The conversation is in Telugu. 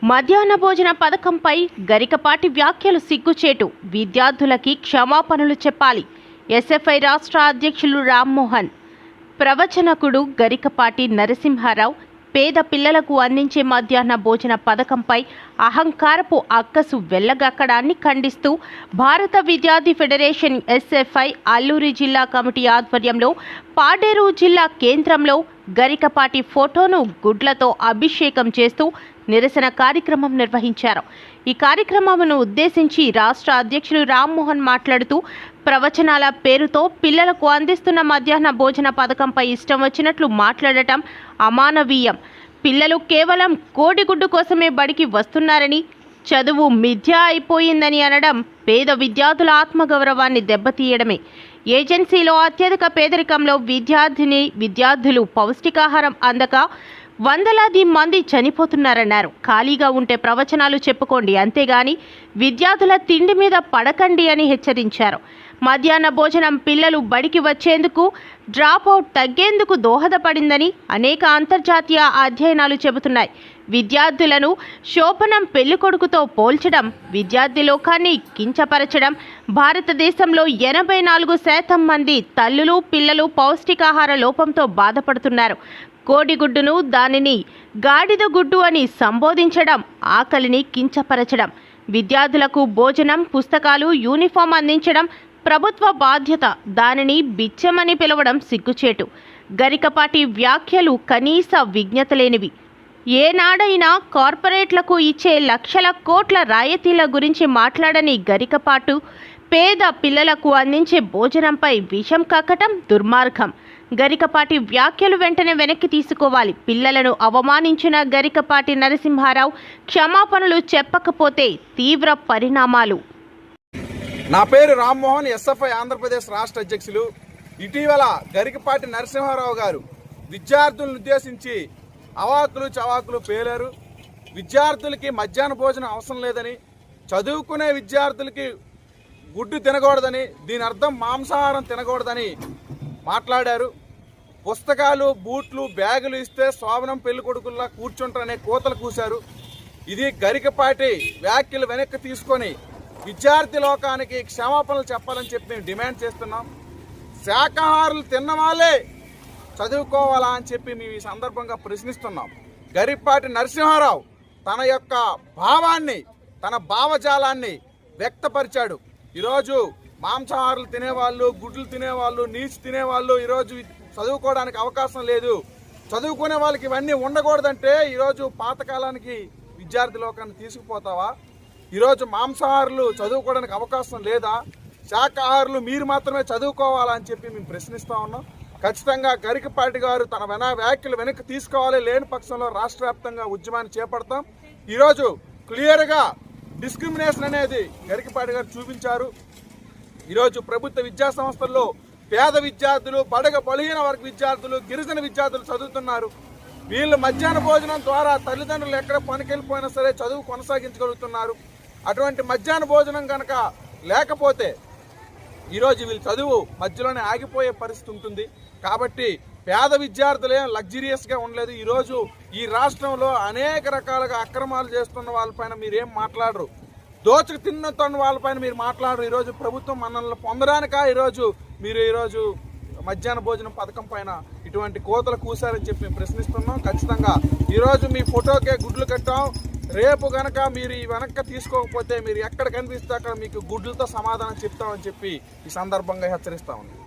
మధ్యాహ్న భోజన పథకంపై గరికపాటి వ్యాఖ్యలు సిగ్గుచేటు, విద్యార్థులకి క్షమాపణలు చెప్పాలి. ఎస్ఎఫ్ఐ రాష్ట్ర అధ్యక్షులు రామ్మోహన్. ప్రవచనకుడు గరికపాటి నరసింహారావు పేద పిల్లలకు అందించే మధ్యాహ్న భోజన పథకంపై అహంకారపు అక్కసు వెళ్లగక్కడాన్ని ఖండిస్తూ భారత విద్యార్థి ఫెడరేషన్ ఎస్ఎఫ్ఐ అల్లూరి జిల్లా కమిటీ ఆధ్వర్యంలో పాడేరు జిల్లా కేంద్రంలో గరికపాటి ఫోటోను గుడ్లతో అభిషేకం చేస్తూ నిరసన కార్యక్రమం నిర్వహించారు. ఈ కార్యక్రమంను ఉద్దేశించి రాష్ట్ర అధ్యక్షులు రామ్మోహన్ మాట్లాడుతూ ప్రవచనాల పేరుతో పిల్లలకు అందిస్తున్న మధ్యాహ్న భోజన పథకంపై ఇష్టం వచ్చినట్లు మాట్లాడటం అమానవీయం. పిల్లలు కేవలం కోడిగుడ్డు కోసమే బడికి వస్తున్నారని, చదువు మిథ్య అయిపోయిందని అనడం పేద విద్యార్థుల ఆత్మగౌరవాన్ని దెబ్బతీయడమే. ఏజెన్సీలో అత్యధిక పేదరికంలో విద్యార్థులు పౌష్టికాహారం అందక వందలాది మంది చనిపోతున్నారన్నారు. ఖాళీగా ఉంటే ప్రవచనాలు చెప్పుకోండి, అంతేగాని విద్యార్థుల తిండి మీద పడకండి అని హెచ్చరించారు. మధ్యాహ్న భోజనం పిల్లలు బడికి వచ్చేందుకు, డ్రాప్అవుట్ తగ్గేందుకు దోహదపడిందని అనేక అంతర్జాతీయ అధ్యయనాలు చెబుతున్నాయి. విద్యార్థులను శోభనం పెళ్లికొడుకుతో పోల్చడం, విద్యార్థి లోకాన్ని కించపరచడం. భారతదేశంలో 84% మంది తల్లులు, పిల్లలు పౌష్టికాహార లోపంతో బాధపడుతున్నారు. కోడిగుడ్డును దానిని గాడిద గుడ్డు అని సంబోధించడం, ఆకలిని కించపరచడం. విద్యార్థులకు భోజనం, పుస్తకాలు, యూనిఫామ్ అందించడం ప్రభుత్వ బాధ్యత. దానిని బిచ్చమని పిలవడం సిగ్గుచేటు. గరికపాటి వ్యాఖ్యలు కనీస విజ్ఞత లేనివి. ఏనాడైనా కార్పొరేట్లకు ఇచ్చే లక్షల కోట్ల రాయితీల గురించి మాట్లాడని గరికపాటు పేద పిల్లలకు అందించే భోజనంపై విషం కక్కటం దుర్మార్గం. గరికపాటి వ్యాఖ్యలు వెంటనే వెనక్కి తీసుకోవాలి. పిల్లలను అవమానించిన గరికపాటి నరసింహారావు క్షమాపణలు చెప్పకపోతే తీవ్ర పరిణామాలు. నా పేరు రామ్మోహన్, ఎస్ఎఫ్ఐ ఆంధ్రప్రదేశ్ రాష్ట్ర అధ్యక్షులు. ఇటీవల గరికపాటి నరసింహారావు గారు విద్యార్థులను ఉద్దేశించి అవాకులు చవాకులు పేలారు. విద్యార్థులకి మధ్యాహ్న భోజనం అవసరం లేదని, చదువుకునే విద్యార్థులకి గుడ్డు తినకూడదని, దీని అర్థం మాంసాహారం తినకూడదని మాట్లాడారు. పుస్తకాలు, బూట్లు, బ్యాగులు ఇస్తే శోభనం పెళ్లి కొడుకుల్లా కూర్చుంటారనే కోతలు కూశారు. ఇది గరికపాటి వ్యాఖ్యలు వెనక్కి తీసుకొని విద్యార్థి లోకానికి క్షమాపణలు చెప్పాలని చెప్పి మేము డిమాండ్ చేస్తున్నాం. శాకాహారులు తిన్న వాళ్ళే చదువుకోవాలా అని చెప్పి మేము ఈ సందర్భంగా ప్రశ్నిస్తున్నాం. గరికపాటి నరసింహారావు తన యొక్క భావాన్ని, తన భావజాలాన్ని వ్యక్తపరిచాడు. ఈరోజు మాంసాహారులు తినేవాళ్ళు, గుడ్లు తినేవాళ్ళు, నీచు తినేవాళ్ళు ఈరోజు చదువుకోవడానికి అవకాశం లేదు. చదువుకునే వాళ్ళకి ఇవన్నీ ఉండకూడదంటే ఈరోజు పాతకాలానికి విద్యార్థి లోకాన్ని తీసుకుపోతావా? ఈరోజు మాంసాహారులు చదువుకోవడానికి అవకాశం లేదా? శాకాహారులు మీరు మాత్రమే చదువుకోవాలని చెప్పి మేము ప్రశ్నిస్తూ ఉన్నాం. ఖచ్చితంగా గరికపాటి గారు తన వ్యాఖ్యలు వెనక్కి తీసుకోవాలి. లేని పక్షంలో రాష్ట్ర వ్యాప్తంగా ఉద్యమాన్ని చేపడతాం. ఈరోజు క్లియర్గా డిస్క్రిమినేషన్ అనేది గరికపాటి గారు చూపించారు. ఈరోజు ప్రభుత్వ విద్యా సంస్థల్లో పేద విద్యార్థులు, బలహీన వర్గ విద్యార్థులు, గిరిజన విద్యార్థులు చదువుతున్నారు. వీళ్ళు మధ్యాహ్న భోజనం ద్వారా తల్లిదండ్రులు ఎక్కడ పనికెళ్ళిపోయినా సరే చదువు కొనసాగించగలుగుతున్నారు. అటువంటి మధ్యాహ్న భోజనం కనుక లేకపోతే ఈరోజు వీళ్ళు చదువు మధ్యలోనే ఆగిపోయే పరిస్థితి ఉంటుంది. కాబట్టి పేద విద్యార్థులే లగ్జరియస్గా ఉండలేదు. ఈరోజు ఈ రాష్ట్రంలో అనేక రకాలుగా అక్రమాలు చేస్తున్న వాళ్ళపైన మీరేం మాట్లాడరు. దోచుకు తిన్నతున్న వాళ్ళపైన మీరు మాట్లాడరు. ఈరోజు ప్రభుత్వం మనల్ని పొందడానిక ఈరోజు మధ్యాహ్న భోజనం పథకం పైన ఇటువంటి కోతలు కూశారని చెప్పి మేము ప్రశ్నిస్తున్నాం. ఖచ్చితంగా ఈరోజు మీ ఫోటోకే గుడ్లు కట్టాం. రేపు కనుక మీరు ఈ వెనక్కి తీసుకోకపోతే మీరు ఎక్కడ కనిపిస్తే అక్కడ మీకు గుడ్లతో సమాధానం చెప్తామని చెప్పి ఈ సందర్భంగా హెచ్చరిస్తా ఉన్నాం.